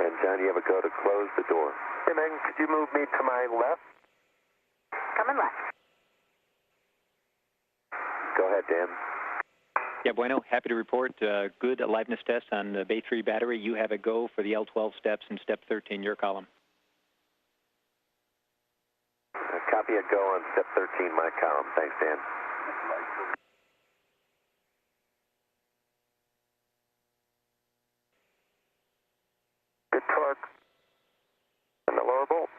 And John, you have a go to close the door. Hey, Megan, could you move me to my left? Coming left. Go ahead, Dan. Yeah, bueno. Happy to report good aliveness test on the Bay 3 battery. You have a go for the L12 steps and step 13, your column. Copy a go on step 13, my column. Thanks, Dan. Good torque. And the lower bolt.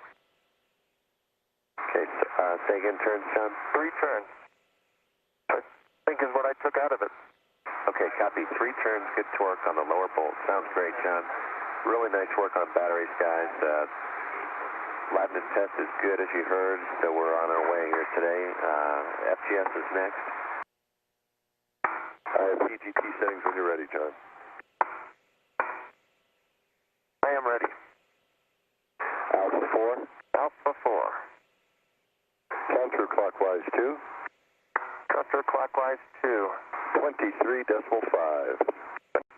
Okay, say again, turns, John? 3 turns. I think is what I took out of it. Okay, copy. 3 turns, good torque on the lower bolt. Sounds great, John. Really nice work on batteries, guys. Liveness test is good, as you heard, so we're on our way here today. FGS is next. I have PGT settings when you're ready, John. I am ready. Alpha 4. Alpha 4. Counterclockwise 2. Counterclockwise 2. 23.5.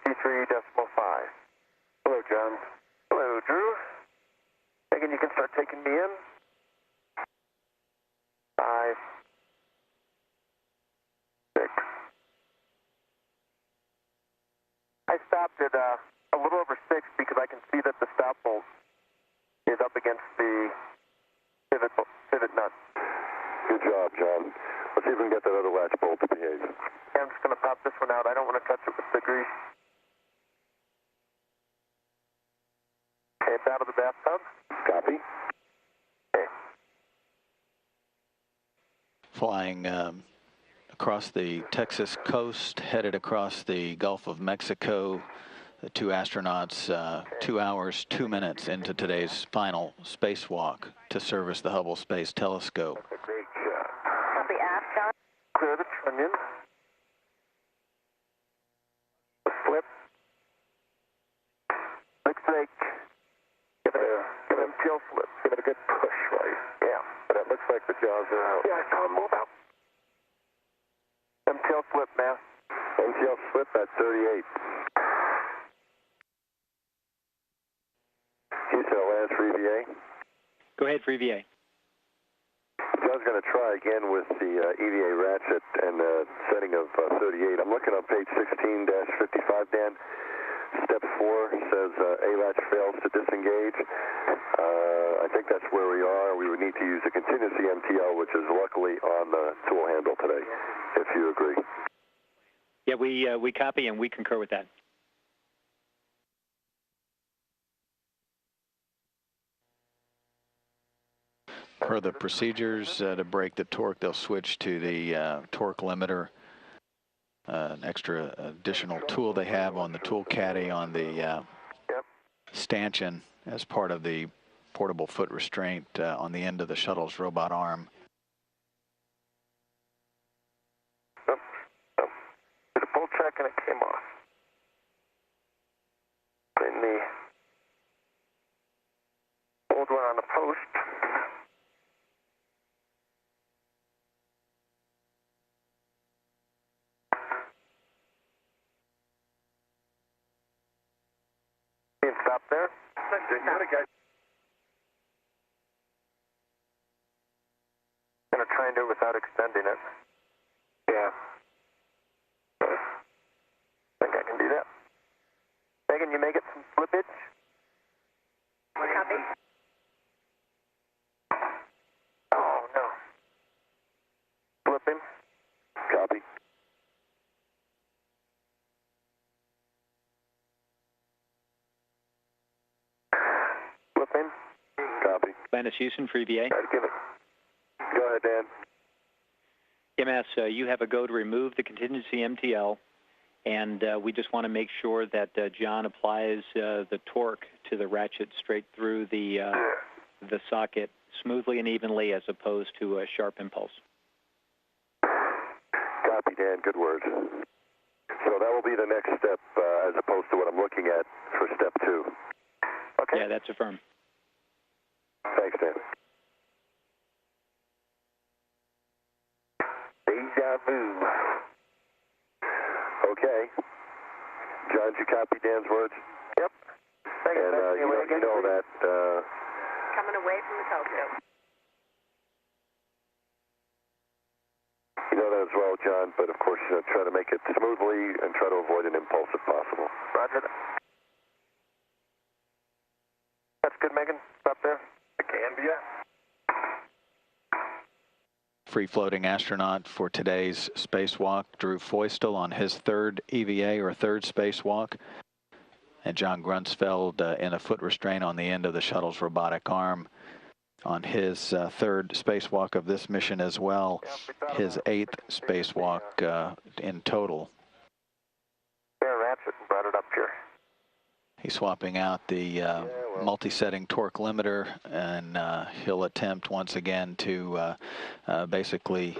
23.5. Hello, John. Hello, Drew. Megan, you can start taking me in. 5, 6. I stopped at a little over 6 because I can see that the stop bolt is up against the pivot nut. Good job, John. Let's see if we can get that other latch bolt to behave. Yeah, I'm just going to pop this one out. I don't want to touch it with the grease. Okay, it's out of the bathtub. Copy. Okay. Flying across the Texas coast, headed across the Gulf of Mexico. The 2 astronauts 2 hours, 2 minutes into today's final spacewalk to service the Hubble Space Telescope. That's a great shot. Copy aft, John. Clear the trunnion. The flip. Looks like give it a tail flip. Give it a good push, right? Yeah. But it looks like the jaws are out. Yeah, I saw him move out. MTL flip, man. MTL slip at 38. Houston, last for EVA. Go ahead for EVA. John's going to try again with the EVA ratchet and setting of 38. I'm looking on page 16-55, Dan. Step 4 says A latch fails to disengage. I think that's where we are. We would need to use a contingency MTL, which is luckily on the tool handle today, if you agree. Yeah, we copy and we concur with that. Per the procedures, to break the torque, they'll switch to the torque limiter, an extra additional tool they have on the tool caddy on the stanchion as part of the portable foot restraint on the end of the shuttle's robot arm. Did a pull check and it came off. Then the old one on the post. Stop there. I'm going to try and do it without extending it. Yeah. I think I can do that. Megan, you may get some slippage. Copy. Oh, no. Slipping. Copy. Slipping. Copy. Atlantis Houston for EVA. Try to give it. Go ahead, Dan. MS, you have a go to remove the contingency MTL, and we just want to make sure that John applies the torque to the ratchet straight through the socket smoothly and evenly as opposed to a sharp impulse. Copy, Dan. Good word. So that will be the next step as opposed to what I'm looking at for step 2. Okay. Yeah, that's affirmed. Thanks, Dan. Deja vu. Okay. John, did you copy Dan's words? Yep. And you know that... Coming away from the telescope. You know that as well, John, but of course, try to make it smoothly and try to avoid an impulse if possible. Roger. That's good, Megan. Stop there. Cambia. Free-floating astronaut for today's spacewalk, Drew Feustel, on his third EVA or third spacewalk, and John Grunsfeld in a foot restraint on the end of the shuttle's robotic arm on his third spacewalk of this mission as well, his 8th spacewalk in total. Yeah, Ratchet brought it up here. He's swapping out the multi-setting torque limiter, and he'll attempt once again to basically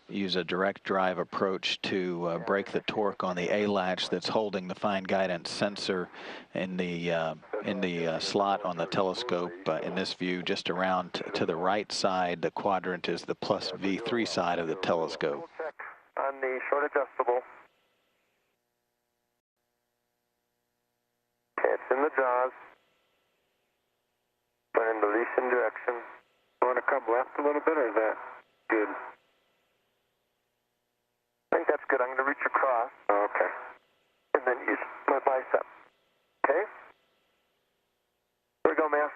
use a direct drive approach to break the torque on the A latch that's holding the fine guidance sensor in the slot on the telescope. In this view, just around to the right side, the quadrant is the plus V3 side of the telescope. Check on the short adjustable. Okay, it's in the jaws. Going in the leasing direction. You want to come left a little bit, or is that good? I think that's good. I'm going to reach across. Okay. And then use my bicep. Okay? Here we go, man.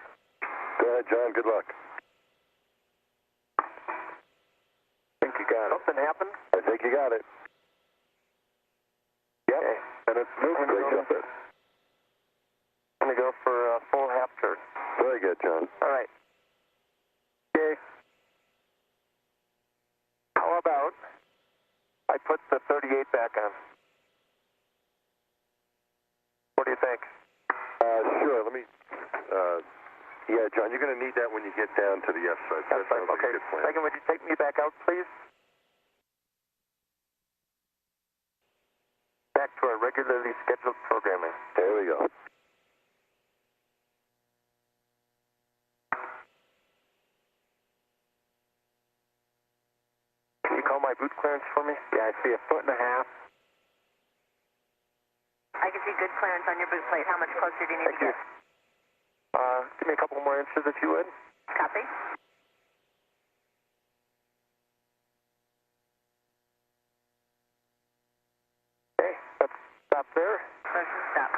Go ahead, John. Good luck. I think you got it. Something happened? I think you got it. Yep. Okay. And it's moving. Great job. I'm going to go for a full half turn. Very good, John. All right. Okay. How about I put the 38 back on? What do you think? Sure. Let me... yeah, John, you're going to need that when you get down to the F side. That's right. Okay. Megan, would you take me back out, please? Back to our regularly scheduled programming. There we go. Can you call my boot clearance for me? Yeah, I see 1.5 feet. I can see good clearance on your boot plate. How much closer do you need to get? Give me a couple more inches if you would. Copy. Okay, let's stop there. Motion stop.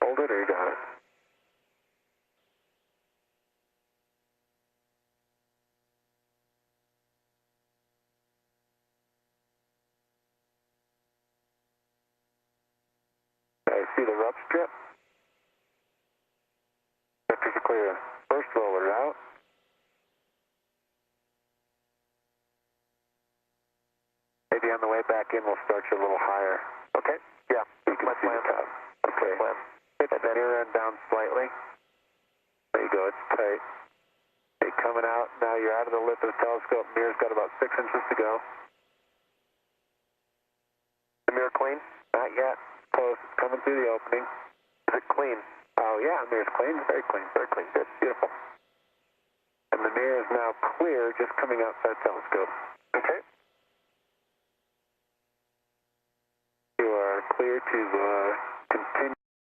Hold it, or you got it? I see the rub strip. Vectors are clear. First roller out. Maybe on the way back in, we'll start you a little higher. Okay? Yeah, you can see the top. Okay. Hit that rear end down slightly. There you go, it's tight. Okay, coming out. Now you're out of the lip of the telescope. Mirror's got about 6 inches to go. The mirror clean? Not yet. Close. It's coming through the opening. Is it clean? Oh, yeah, the mirror's clean. Very clean. Very clean. Good. Beautiful. And the mirror is now clear, just coming outside the telescope. Okay. You are clear to